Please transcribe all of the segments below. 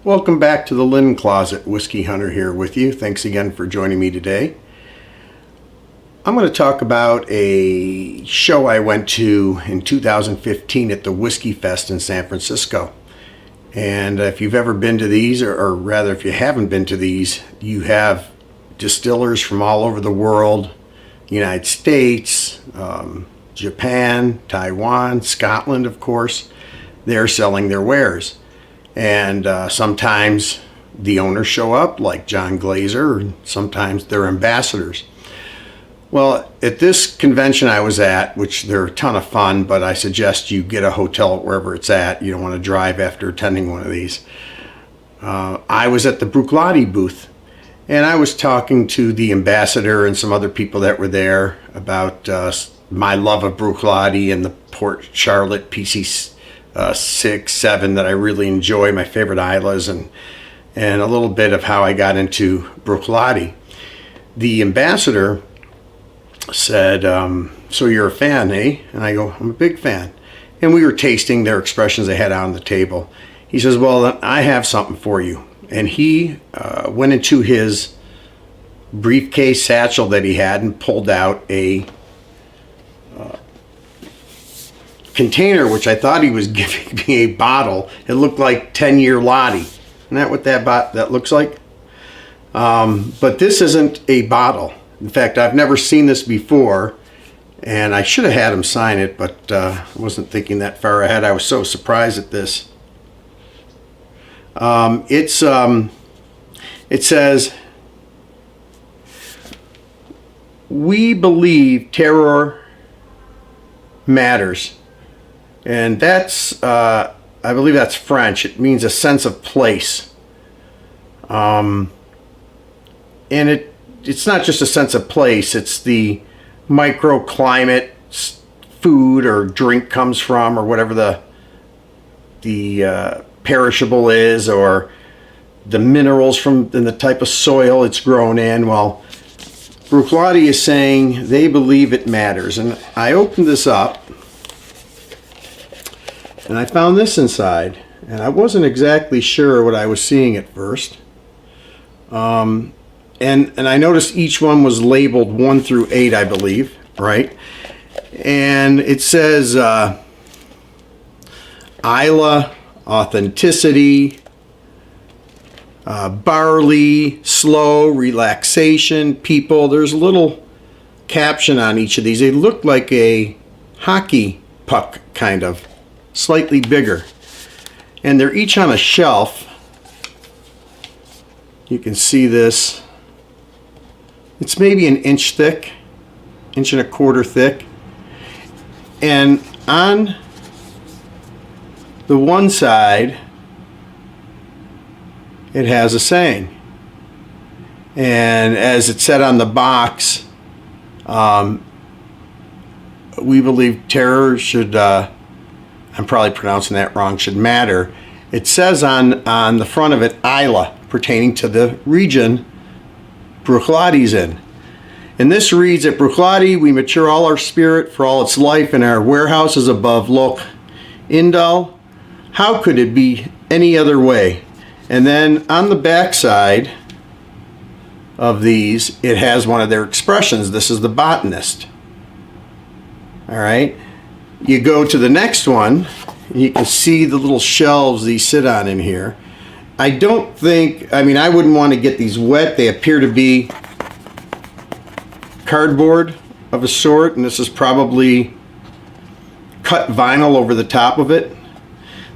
Welcome back to the Linen Closet. Whisky Hunter here with you. Thanks again for joining me today. I'm going to talk about a show I went to in 2015 at the WhiskyFest in San Francisco. And if you've ever been to these, or rather if you haven't been to these, you have distillers from all over the world, United States, Japan, Taiwan, Scotland, of course. They're selling their wares. And sometimes the owners show up, like John Glazer, and sometimes they're ambassadors. Well, at this convention I was at, which they're a ton of fun, but I suggest you get a hotel wherever it's at. You don't want to drive after attending one of these. I was at the Bruichladdich booth, and I was talking to the ambassador and some other people that were there about my love of Bruichladdich and the Port Charlotte PC 6, 7 that I really enjoy, my favorite Islas, and a little bit of how I got into Bruichladdich. The ambassador said, so you're a fan, eh? And I go, I'm a big fan. And we were tasting their expressions they had on the table. He says, well, I have something for you. And he went into his briefcase satchel that he had and pulled out a container, which I thought he was giving me a bottle. It looked like 10-year Lottie. Isn't that what that looks like? But this isn't a bottle. In fact, I've never seen this before, and I should have had him sign it, but I wasn't thinking that far ahead. I was so surprised at this. It says, "We believe terror matters." And that's, I believe that's French. It means a sense of place. And it's not just a sense of place. It's the microclimate food or drink comes from, or whatever the perishable is, or the minerals from and the type of soil it's grown in. Well, Bruichladdich is saying they believe it matters. And I opened this up, and I found this inside, and I wasn't exactly sure what I was seeing at first. And I noticed each one was labeled 1 through 8, I believe, right? And it says Isla, authenticity, barley, slow, relaxation, people. There's a little caption on each of these. They look like a hockey puck, kind of. Slightly bigger, and they're each on a shelf. You can see this. It's maybe 1 inch thick, 1.25 inches thick, and on the one side it has a saying, and as it said on the box, we believe terror should I'm probably pronouncing that wrong, should matter. It says on the front of it, Isla, pertaining to the region Bruichladdich in. And this reads, at Bruichladdich, we mature all our spirit for all its life in our warehouses above Loch Indal. How could it be any other way? And then on the back side of these, it has one of their expressions. This is the botanist. All right. You go to the next one, and you can see the little shelves these sit on in here. I wouldn't want to get these wet. They appear to be cardboard of a sort, and this is probably cut vinyl over the top of it.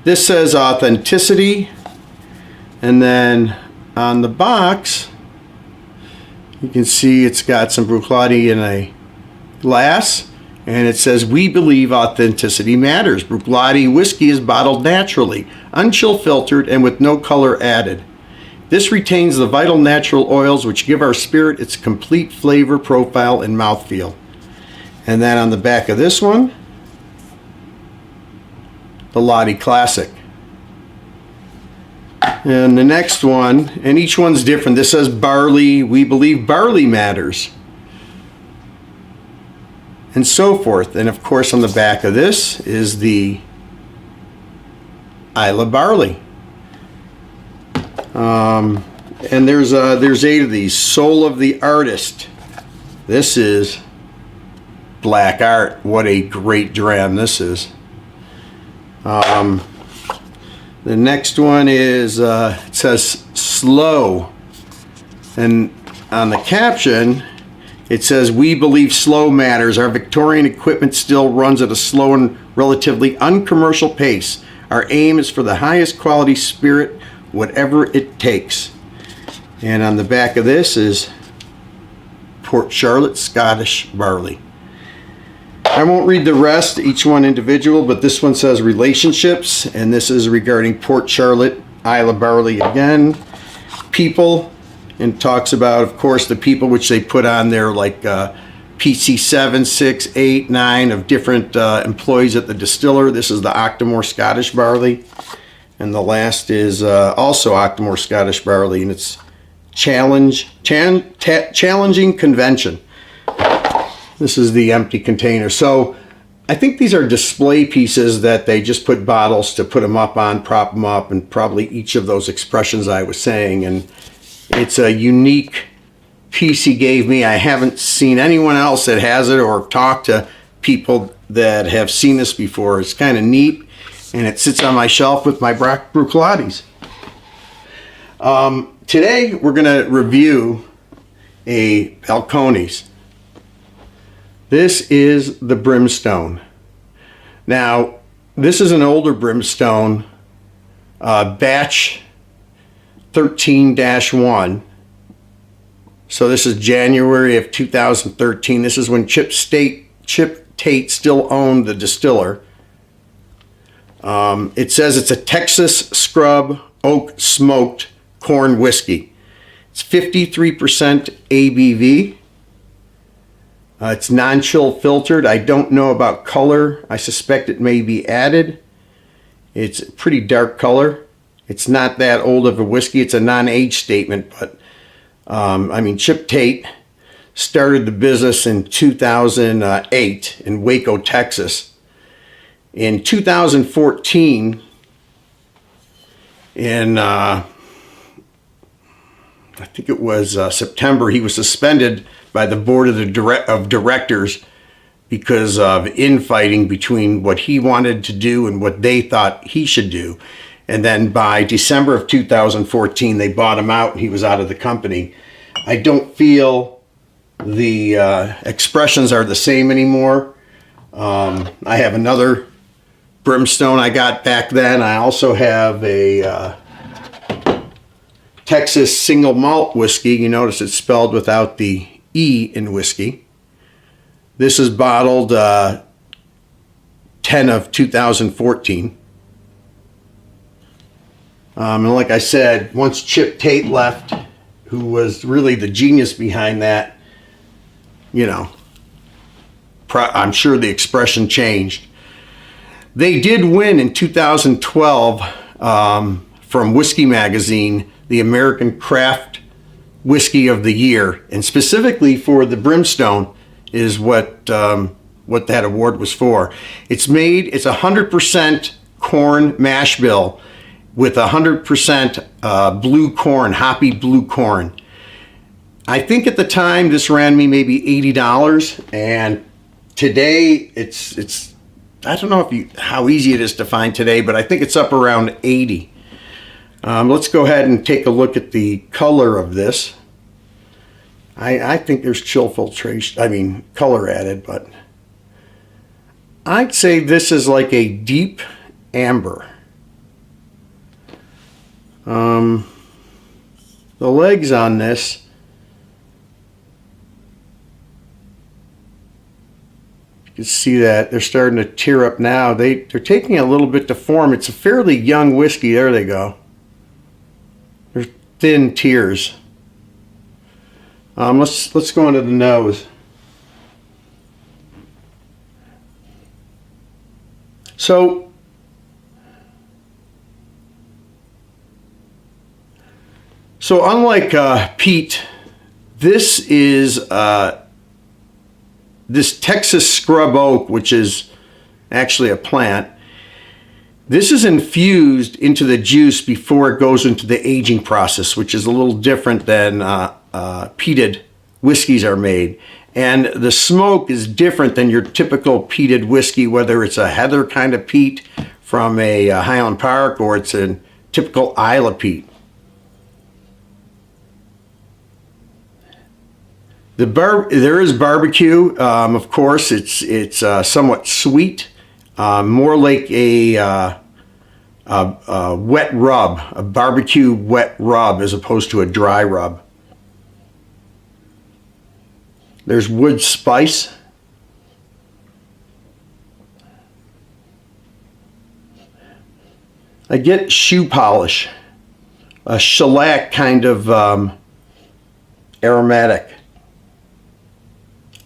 This says authenticity, and then on the box, you can see it's got some Bruichladdich in a glass. And it says, we believe authenticity matters. Bruichladdich whiskey is bottled naturally, unchill filtered, and with no color added. This retains the vital natural oils which give our spirit its complete flavor profile and mouthfeel. And then on the back of this one, the Lottie Classic. And the next one, and each one's different. This says barley, we believe barley matters. And so forth. And of course on the back of this is the Isla Barley. And there's 8 of these. Soul of the Artist. This is Black Art. What a great dram this is. The next one is, it says Slow. And on the caption, it says, "We believe slow matters. Our Victorian equipment still runs at a slow and relatively uncommercial pace. Our aim is for the highest quality spirit, whatever it takes." And on the back of this is Port Charlotte Scottish Barley. I won't read the rest, each one individual, but this one says relationships, and this is regarding Port Charlotte Isla Barley again. People, and talks about, of course, the people which they put on there, like PC 7, 6, 8, 9 of different employees at the distiller. This is the Octomore Scottish Barley. And the last is also Octomore Scottish Barley, and it's Challenging Convention. This is the empty container. So I think these are display pieces that they just put bottles to put them up on, prop them up, and probably each of those expressions I was saying. And it's a unique piece he gave me. I haven't seen anyone else that has it or talked to people that have seen this before. It's kind of neat, and it sits on my shelf with my Bruichladdich. Today we're going to review a Balcones. This is the Brimstone. Now, this is an older Brimstone, batch 13-1. So this is January of 2013. This is when Chip Tate still owned the distiller. It says it's a Texas Scrub Oak Smoked Corn Whiskey. It's 53% ABV. It's non-chill filtered. I don't know about color. I suspect it may be added. It's a pretty dark color. It's not that old of a whiskey. It's a non-age statement, but I mean, Chip Tate started the business in 2008 in Waco, Texas. In 2014, I think it was September, he was suspended by the board of directors because of infighting between what he wanted to do and what they thought he should do. And then by December of 2014, they bought him out and he was out of the company. I don't feel the expressions are the same anymore. I have another Brimstone I got back then. I also have a Texas single malt whiskey. You notice it's spelled without the E in whiskey. This is bottled 10 of 2014. And like I said, once Chip Tate left, who was really the genius behind that, you know, I'm sure the expression changed. They did win in 2012 from Whiskey Magazine, the American Craft Whiskey of the Year, and specifically for the Brimstone is what that award was for. It's 100% corn mash bill with 100% blue corn, hoppy blue corn. I think at the time this ran me maybe $80, and today it's I don't know how easy it is to find today, but I think it's up around $80. Let's go ahead and take a look at the color of this. I think there's chill filtration, color added, but I'd say this is like a deep amber. The legs on this, you can see that they're starting to tear up now. They're taking a little bit to form. It's a fairly young whiskey. There they go. They're thin tears. Let's go into the nose. So unlike Pete, this is this Texas Scrub Oak, which is actually a plant. This is infused into the juice before it goes into the aging process, which is a little different than peated whiskeys are made. And the smoke is different than your typical peated whiskey, whether it's a heather kind of peat from a Highland Park or it's a typical Isla peat. There is barbecue, of course. It's somewhat sweet, more like a wet rub, a barbecue wet rub as opposed to a dry rub. There's wood spice. I get shoe polish, a shellac kind of aromatic.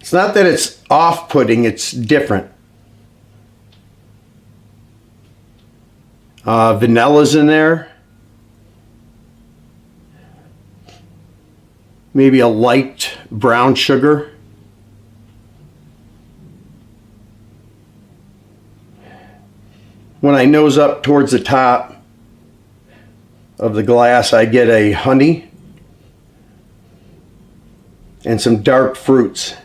It's not that it's off-putting, it's different. Vanilla's in there. Maybe a light brown sugar. When I nose up towards the top of the glass, I get a honey and some dark fruits.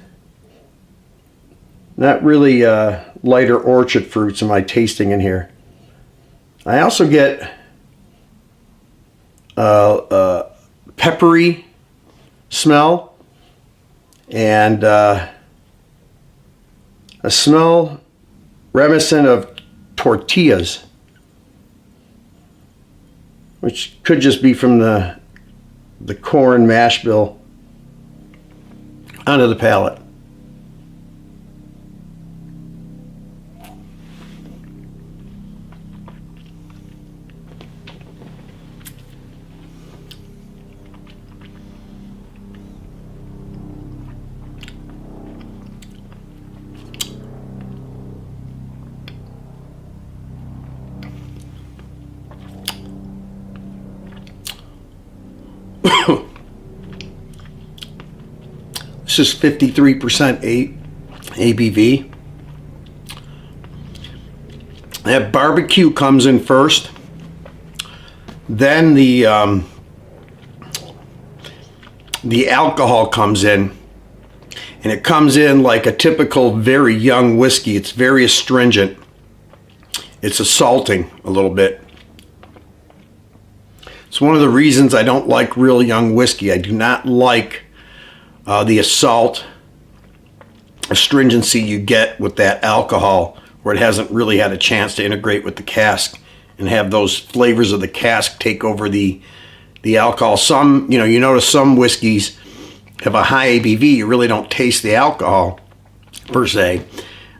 Not really lighter orchard fruits in my tasting in here. I also get peppery smell and a smell reminiscent of tortillas, which could just be from the corn mash bill onto the palate. This is 53% ABV. That barbecue comes in first. Then the alcohol comes in. And it comes in like a typical very young whiskey. It's very astringent. It's assaulting a little bit. It's one of the reasons I don't like real young whiskey. I do not like the assault, astringency you get with that alcohol where it hasn't really had a chance to integrate with the cask and have those flavors of the cask take over the alcohol. Some, you notice some whiskeys have a high ABV. You really don't taste the alcohol per se.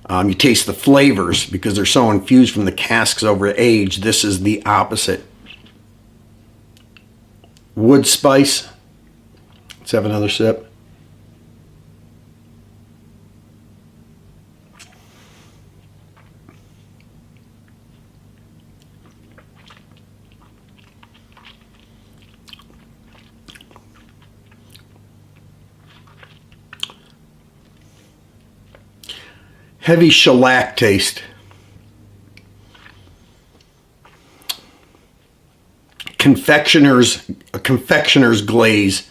You taste the flavors because they're so infused from the casks over age. This is the opposite. Wood spice. Let's have another sip. Heavy shellac taste. A confectioner's glaze.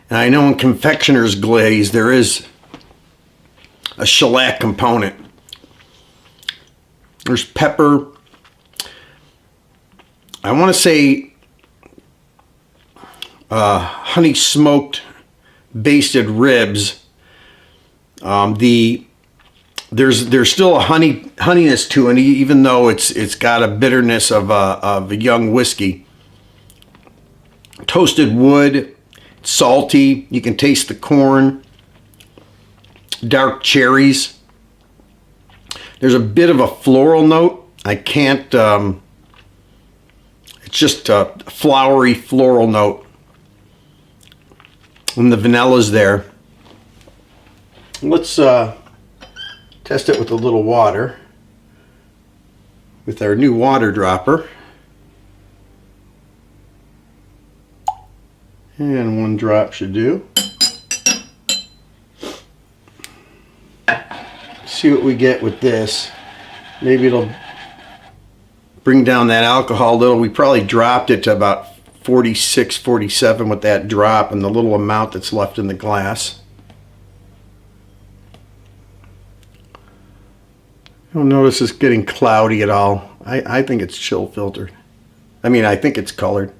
And I know in confectioner's glaze there is a shellac component. There's pepper. I want to say honey smoked basted ribs. There's still a honeyness to it, even though it's got a bitterness of a young whiskey. Toasted wood, salty. You can taste the corn. Dark cherries. There's a bit of a floral note. I can't. It's just a flowery floral note, and the vanilla's there. Let's test it with a little water with our new water dropper. And one drop should do. See what we get with this. Maybe it'll bring down that alcohol a little. We probably dropped it to about 46, 47 with that drop and the little amount that's left in the glass. You'll notice it's getting cloudy at all. I think it's chill filtered. I think it's colored.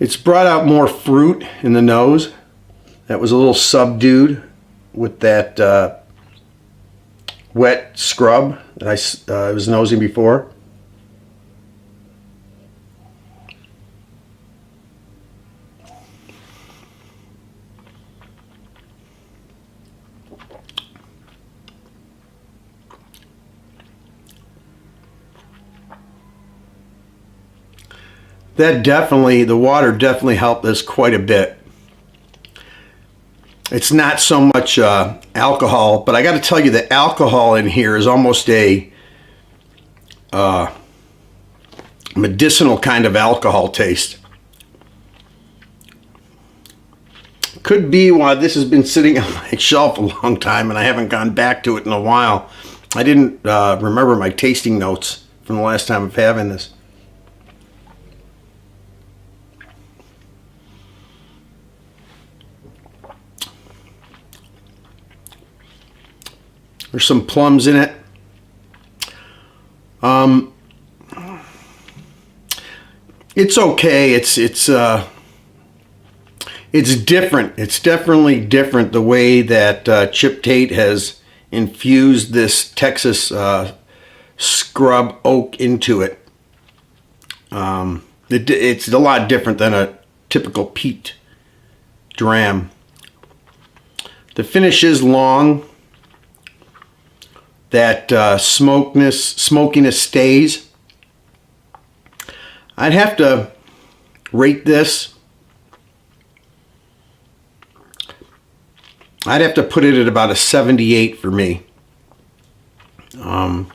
It's brought out more fruit in the nose. That was a little subdued with that wet scrub that I was nosing before. The water definitely helped this quite a bit. It's not so much alcohol, but I got to tell you, the alcohol in here is almost a medicinal kind of alcohol taste. Could be why this has been sitting on my shelf a long time and I haven't gone back to it in a while. I didn't remember my tasting notes from the last time of having this. There's some plums in it. It's okay. It's different. It's definitely different the way that Chip Tate has infused this Texas scrub oak into it. It's a lot different than a typical peat dram. The finish is long. That smokiness stays. I'd have to rate this. I'd have to put it at about a 78 for me. I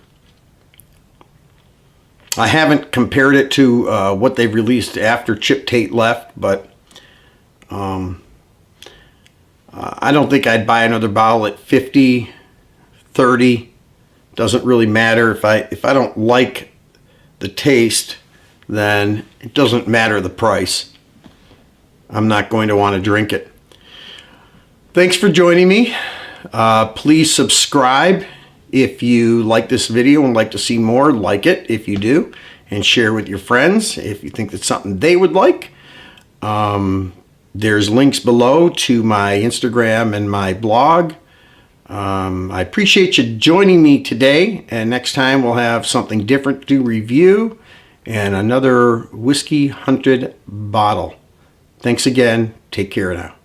haven't compared it to what they've released after Chip Tate left, but I don't think I'd buy another bottle at 50, 30. Doesn't really matter. If I don't like the taste, then it doesn't matter the price. I'm not going to want to drink it. Thanks for joining me. Please subscribe if you like this video and like to see more. Like it if you do, and share with your friends if you think that's something they would like. There's links below to my Instagram and my blog. I appreciate you joining me today, and next time we'll have something different to review and another Whiskey Hunted bottle. Thanks again. Take care now.